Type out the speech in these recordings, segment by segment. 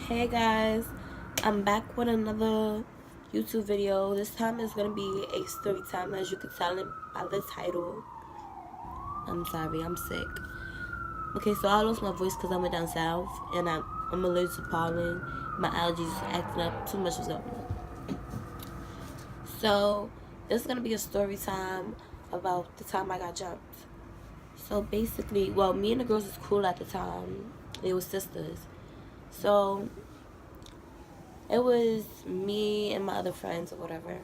Hey guys, I'm back with another YouTube video. This time is gonna be a story time, as you can tell it by the title. I'm sorry, I'm sick. Okay, so I lost my voice because I went down south and I'm allergic to pollen. My allergies acting up. Too much was going on. So this is gonna be a story time about the time I got jumped. So basically, well, me and the girls was cool at the time. They were sisters. So it was me and my other friends or whatever.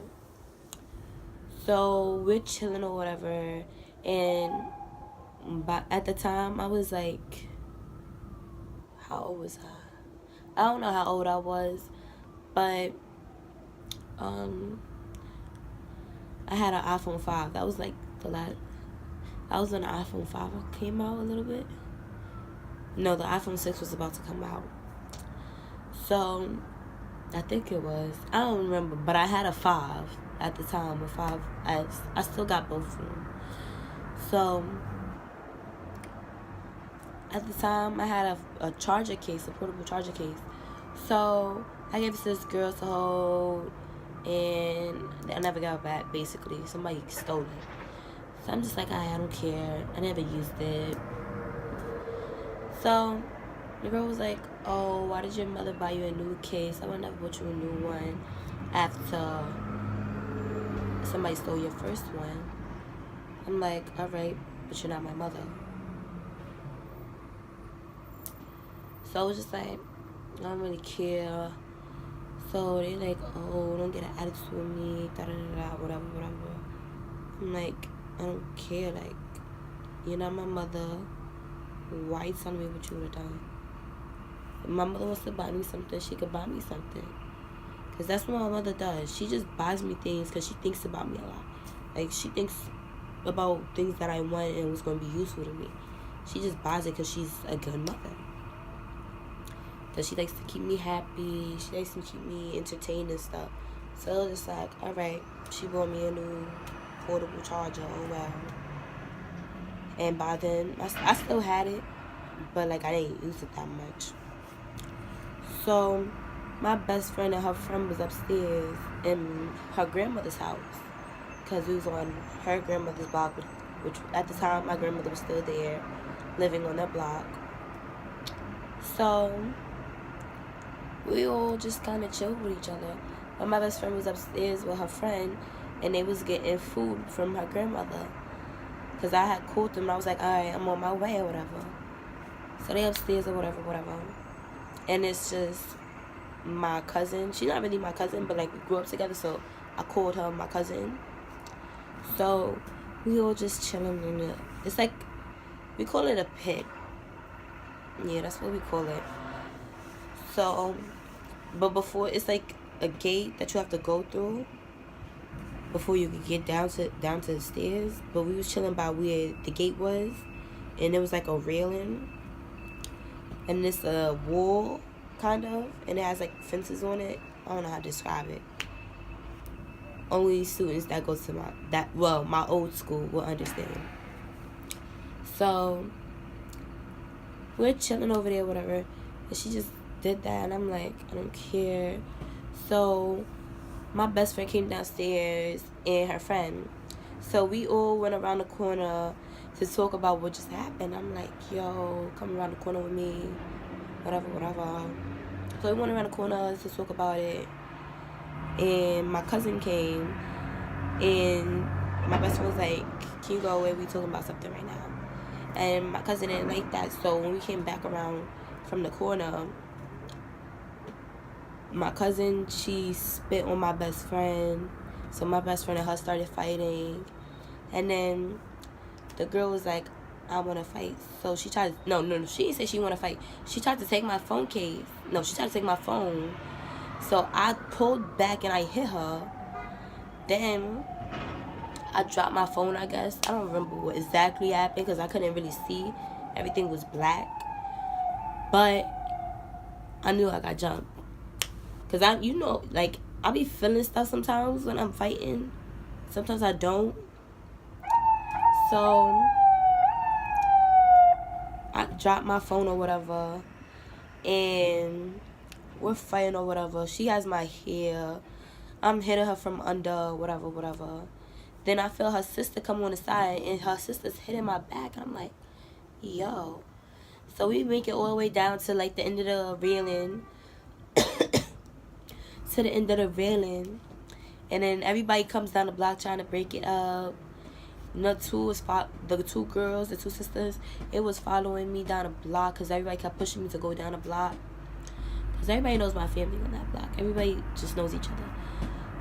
So we're chilling or whatever, and at the time I was like, how old was I? I don't know how old I was, but um, I had an iPhone 5. That was like the last. That was when the iPhone 5 came out a little bit. No, the iPhone 6 was about to come out. So I think it was. I don't remember, but I had a 5 at the time, a 5S. I still got both of them. So at the time, I had a charger case, a portable charger case. So I gave it to this girl to hold, and I never got it back. Basically, somebody stole it. So I'm just like, I don't care. I never used it. So the girl was like, "Oh, why did your mother buy you a new case? I would never bought you a new one after somebody stole your first one." I'm like, "All right, but you're not my mother." So I was just like, I don't really care. So they like, oh, don't get an attitude with me, da da da da, whatever, whatever. I'm like, I don't care. Like, you're not my mother. Why you telling me what you would have done? If my mother wants to buy me something, she could buy me something. Because that's what my mother does. She just buys me things because she thinks about me a lot. Like, she thinks about things that I want and what's going to be useful to me. She just buys it because she's a good mother. Because she likes to keep me happy. She likes to keep me entertained and stuff. So it's like, alright, she bought me a new portable charger. Oh well. And by then, I still had it. But like, I didn't use it that much. So my best friend and her friend was upstairs in her grandmother's house. Because we was on her grandmother's block. Which at the time, my grandmother was still there. Living on that block. So we all just kind of chilled with each other. But my best friend was upstairs with her friend, and they was getting food from her grandmother. Because I had called them, and I was like, alright, I'm on my way or whatever. So they upstairs or whatever. And it's just my cousin. She's not really my cousin, but like we grew up together, so I called her my cousin. So we all just chilling in it. It's like, we call it a pit. Yeah, that's what we call it. So, but before, it's like a gate that you have to go through before you could get down to the stairs. But we was chilling by where the gate was, and it was like a railing, and it's a wall kind of, and it has like fences on it. I don't know how to describe it. Only students that go to my old school will understand. So we're chilling over there, whatever, and she just did that, and I'm like, I don't care. So my best friend came downstairs and her friend. So we all went around the corner to talk about what just happened. I'm like, yo, come around the corner with me, whatever, whatever. So we went around the corner to talk about it, and my cousin came, and my best friend was like, can you go away? We talking about something right now. And my cousin didn't like that. So when we came back around from the corner, my cousin, she spit on my best friend. So my best friend and her started fighting. And then the girl was like, I want to fight. So she tried to, no, she didn't say she want to fight. She tried to take my phone case. No, she tried to take my phone. So I pulled back and I hit her. Then I dropped my phone, I guess. I don't remember what exactly happened because I couldn't really see. Everything was black. But I knew I got jumped. Because I be feeling stuff sometimes when I'm fighting. Sometimes I don't. So I dropped my phone or whatever. And we're fighting or whatever. She has my hair. I'm hitting her from under, whatever, whatever. Then I feel her sister come on the side, and her sister's hitting my back. And I'm like, yo. So we make it all the way down to like the end of the railing. To the end of the railing. And then everybody comes down the block trying to break it up. The two girls, the two sisters, it was following me down the block because everybody kept pushing me to go down the block. Because everybody knows my family on that block. Everybody just knows each other.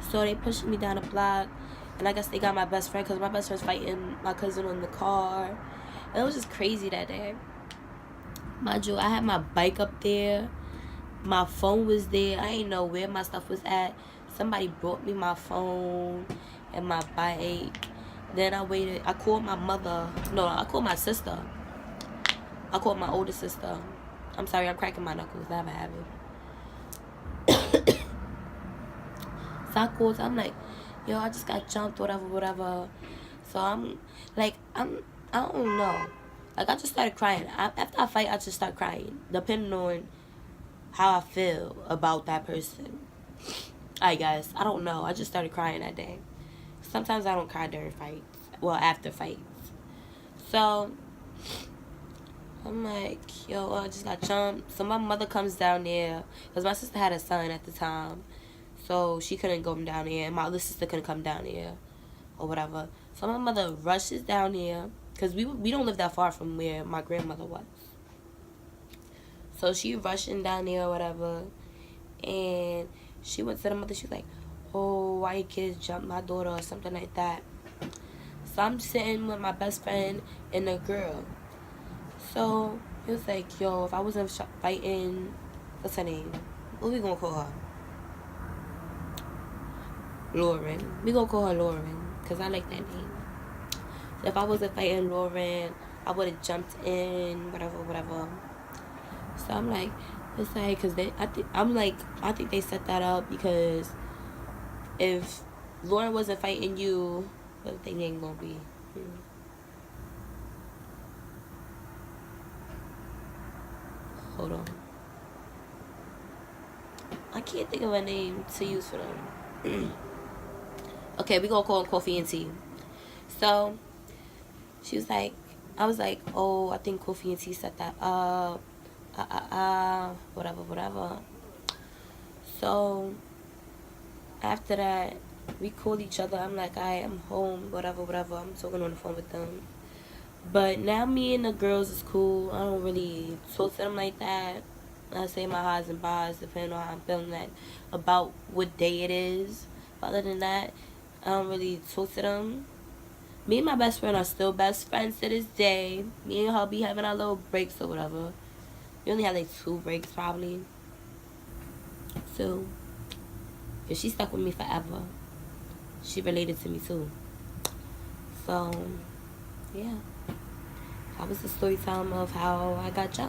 So they pushed me down the block. And I guess they got my best friend because my best friend's fighting my cousin on the car. And it was just crazy that day. Mind you, I had my bike up there. My phone was there. I didn't know where my stuff was at. Somebody brought me my phone and my bike. Then I waited. I called my mother. No, I called my sister. I called my older sister. I'm sorry, I'm cracking my knuckles. I have a habit. So I called. I'm like, yo, I just got jumped, whatever, whatever. So I'm like, I don't know. Like, I just started crying. After I fight, I just start crying. Depending on how I feel about that person. I guess. I don't know. I just started crying that day. Sometimes I don't cry during fights. Well, after fights. So, I'm like, yo, I just got jumped. So my mother comes down there. Because my sister had a son at the time. So she couldn't go down there. And my other sister couldn't come down there. Or whatever. So my mother rushes down there. Because we don't live that far from where my grandmother was. So she rushing down there or whatever. And she went to the mother. She was like, oh, why your kids jumped my daughter or something like that. So I'm sitting with my best friend and the girl. So he was like, yo, if I wasn't fighting, what's her name? What we gonna call her? Lauren. We gonna call her Lauren because I like that name. So if I wasn't fighting Lauren, I would have jumped in, whatever, whatever. So I'm like, it's like, cause I think they set that up because if Lauren wasn't fighting you, what the name gonna be? Hold on. I can't think of a name to use for them. Okay, we gonna call them Coffee and Tea. So she was like, I was like, oh, I think Coffee and Tea set that up. Whatever, whatever. So after that, we called each other. I'm like, I'm home, whatever, whatever. I'm talking on the phone with them. But now me and the girls is cool. I don't really talk to them like that. I say my highs and bars depending on how I'm feeling that about what day it is. But other than that, I don't really talk to them. Me and my best friend are still best friends to this day. Me and her be having our little breaks or whatever. We only had like 2 breaks probably. So, cause she stuck with me forever. She related to me too. So, yeah. That was the story time of how I got jumped.